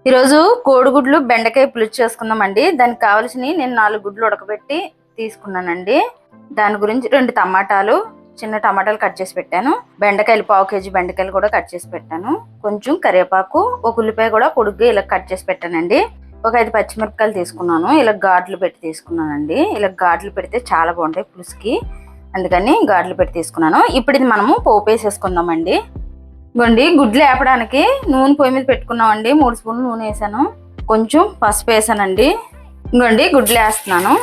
ఈరోజు కోడిగుడ్లు బెండకాయ పులుసు చేసుకుందామండి. దానికి కావాల్సినవి నేను 4 గుడ్లు ఉడకబెట్టి తీసుకున్నానండి. దాని గురించి 2 టమాటాలు, చిన్న టమాటాలు కట్ చేసి పెట్టాను. బెండకాయలు 1/2 కేజీ బెండకాయలు కూడా కట్ చేసి పెట్టాను. కొంచెం కరివేపాకు, ఒక ఉల్లిపాయ కూడా పొడుగ్గా ఇలా కట్ చేసి పెట్టానండి. ఒక 5 పచ్చిమిరపకాయలు తీసుకున్నాను. ఇలా ఘాట్లు పెట్టి తీసుకున్నానండి. ఇలా ఘాట్లు పెడితే చాలా బాగుంటాయి పులుసుకి, అందుకని ఘాట్లు పెట్టి తీసుకున్నాను. ఇప్పుడు ఇది మనము పోపు వేసేసుకుందామండి. ఇవ్వండి, గుడ్లు వేపడానికి నూనె పొయ్యి మీద పెట్టుకున్నామండి. 3 స్పూన్లు నూనె వేసాను. కొంచెం పసుపు వేసానండి. ఇవ్వండి, గుడ్లు వేస్తున్నాను.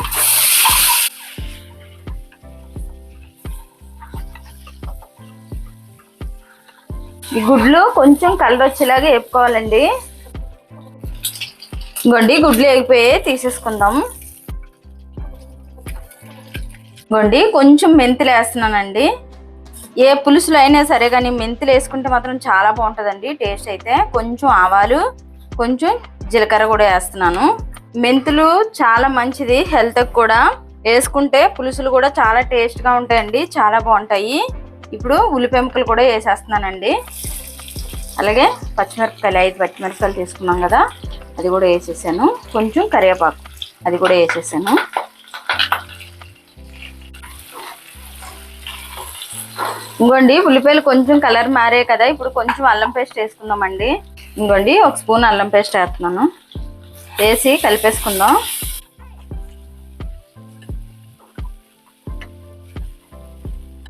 ఈ గుడ్లు కొంచెం కలర్ వచ్చేలాగా వేపుకోవాలండి. ఇవ్వండి, గుడ్లు వేగిపోయి తీసేసుకుందాం. ఇవ్వండి, కొంచెం మెంతులు వేస్తున్నానండి. ఏ పులుసులో అయినా సరే కానీ మెంతులు వేసుకుంటే మాత్రం చాలా బాగుంటుందండి టేస్ట్ అయితే. కొంచెం ఆవాలు, కొంచెం జీలకర్ర కూడా వేస్తున్నాను. మెంతులు చాలా మంచిది హెల్త్కి కూడా. వేసుకుంటే పులుసులు కూడా చాలా టేస్ట్గా ఉంటాయండి, చాలా బాగుంటాయి. ఇప్పుడు ఉల్లిపాయ ముక్కలు కూడా వేసేస్తున్నానండి. అలాగే పచ్చిమిరపకాయలు 5 పచ్చిమిరపకాయలు తీసుకున్నాం కదా, అది కూడా వేసేసాను. కొంచెం కరివేపాకు, అది కూడా వేసేసాను. ఇంకోండి, ఉల్లిపాయలు కొంచెం కలర్ మారే కదా, ఇప్పుడు కొంచెం అల్లం పేస్ట్ వేసుకుందామండి. ఇంకోండి, 1 స్పూన్ అల్లం పేస్ట్ వేస్తున్నాను. వేసి కలిపేసుకుందాం.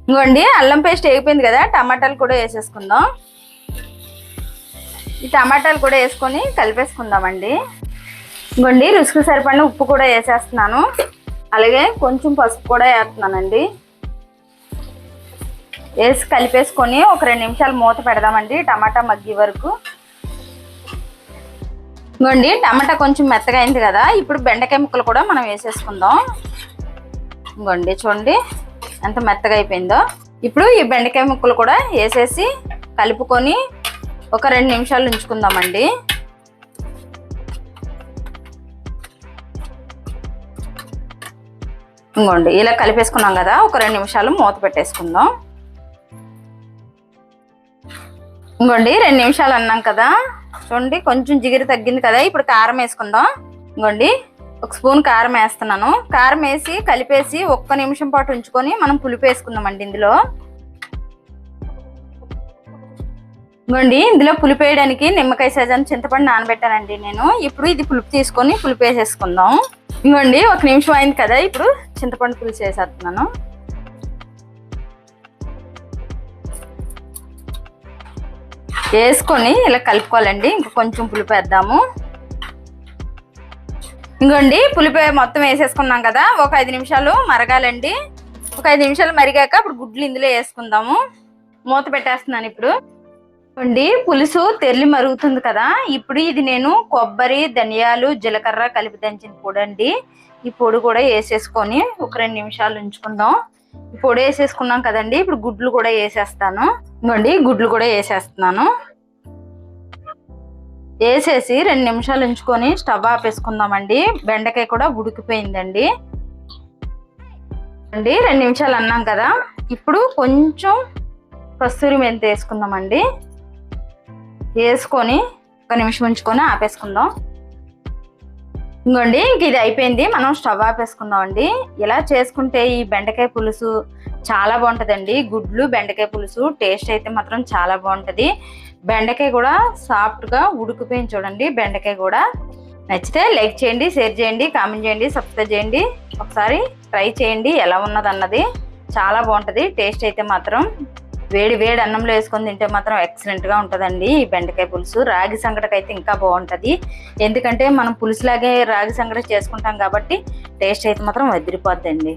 ఇంకోండి, అల్లం పేస్ట్ వేగిపోయింది కదా, టమాటాలు కూడా వేసేసుకుందాం. ఈ టమాటాలు కూడా వేసుకొని కలిపేసుకుందామండి. ఇంకోండి, రుచికి సరిపడిన ఉప్పు కూడా వేసేస్తున్నాను. అలాగే కొంచెం పసుపు కూడా వేస్తున్నానండి. వేసి కలిపేసుకొని ఒక 2 నిమిషాలు మూత పెడదామండి, టమాటా మగ్గి వరకు. ఇంకోండి, టమాటా కొంచెం మెత్తగా అయింది కదా, ఇప్పుడు బెండకాయ ముక్కలు కూడా మనం వేసేసుకుందాం. ఇంకోండి, చూడండి ఎంత మెత్తగా అయిపోయిందో. ఇప్పుడు ఈ బెండకాయ ముక్కలు కూడా వేసేసి కలుపుకొని ఒక 2 నిమిషాలు ఉంచుకుందామండి. ఇంకోండి, ఇలా కలిపేసుకున్నాం కదా, ఒక 2 నిమిషాలు మూత పెట్టేసుకుందాం. ఇంకోండి, 2 నిమిషాలు అన్నాం కదా, చూడండి కొంచెం జిగురు తగ్గింది కదా. ఇప్పుడు కారం వేసుకుందాం. ఇంకోండి, 1 స్పూన్ కారం వేస్తున్నాను. కారం వేసి కలిపేసి 1 నిమిషం పాటు ఉంచుకొని మనం పులుపు వేసుకుందామండి ఇందులో. ఇంకోండి, ఇందులో పులుపు వేయడానికి నిమ్మకాయ సైజాన్ని చింతపండు నానబెట్టానండి నేను. ఇప్పుడు ఇది పులుపు తీసుకొని పులుపు వేసేసుకుందాం. ఇంకోండి, 1 నిమిషం అయింది కదా, ఇప్పుడు చింతపండు పులుసు వేసేస్తున్నాను. వేసుకొని ఇలా కలుపుకోవాలండి. ఇంకా కొంచెం పులుపు వేద్దాము. ఇంకోండి, పులుపు మొత్తం వేసేసుకున్నాం కదా, ఒక 5 నిమిషాలు మరగాలండి. ఒక 5 నిమిషాలు మరిగాక ఇప్పుడు గుడ్లు ఇందులో వేసుకుందాము. మూత పెట్టేస్తున్నాను. ఇప్పుడు ఇంకోండి, పులుసు తెల్లి మరుగుతుంది కదా, ఇప్పుడు ఇది నేను కొబ్బరి, ధనియాలు, జీలకర్ర కలిపి దంచిన పొడి అండి. ఈ పొడి కూడా వేసేసుకొని ఒక 2 నిమిషాలు ఉంచుకుందాం. ఈ పొడి వేసేసుకున్నాం కదండి, ఇప్పుడు గుడ్లు కూడా వేసేస్తాను. ఇంకోండి, గుడ్లు కూడా వేసేస్తున్నాను. వేసేసి 2 నిమిషాలు ఉంచుకొని స్టవ్ ఆపేసుకుందామండి. బెండకాయ కూడా ఉడికిపోయిందండి. అండి 2 నిమిషాలు అన్నాం కదా, ఇప్పుడు కొంచెం కస్తూరి మెంతి వేసుకుందామండి. వేసుకొని 1 నిమిషం ఉంచుకొని ఆపేసుకుందాం. ఇంకోండి, ఇంక ఇది అయిపోయింది, మనం స్టవ్ ఆపేసుకుందామండి. ఇలా చేసుకుంటే ఈ బెండకాయ పులుసు చాలా బాగుంటుందండి. గుడ్లు బెండకాయ పులుసు టేస్ట్ అయితే మాత్రం చాలా బాగుంటుంది. బెండకాయ కూడా సాఫ్ట్గా ఉడికిపోయింది చూడండి. బెండకాయ కూడా నచ్చితే లైక్ చేయండి, షేర్ చేయండి, కామెంట్ చేయండి, సబ్స్క్రైబ్ చేయండి. ఒకసారి ట్రై చేయండి ఎలా ఉన్నది అన్నది. చాలా బాగుంటుంది టేస్ట్ అయితే మాత్రం. వేడి వేడి అన్నంలో వేసుకొని తింటే మాత్రం ఎక్సలెంట్గా ఉంటుందండి ఈ బెండకాయ పులుసు. రాగి సంగటికి అయితే ఇంకా బాగుంటుంది, ఎందుకంటే మనం పులుసులాగే రాగి సంగటి చేసుకుంటాం కాబట్టి టేస్ట్ అయితే మాత్రం వదిలిపోద్దండి.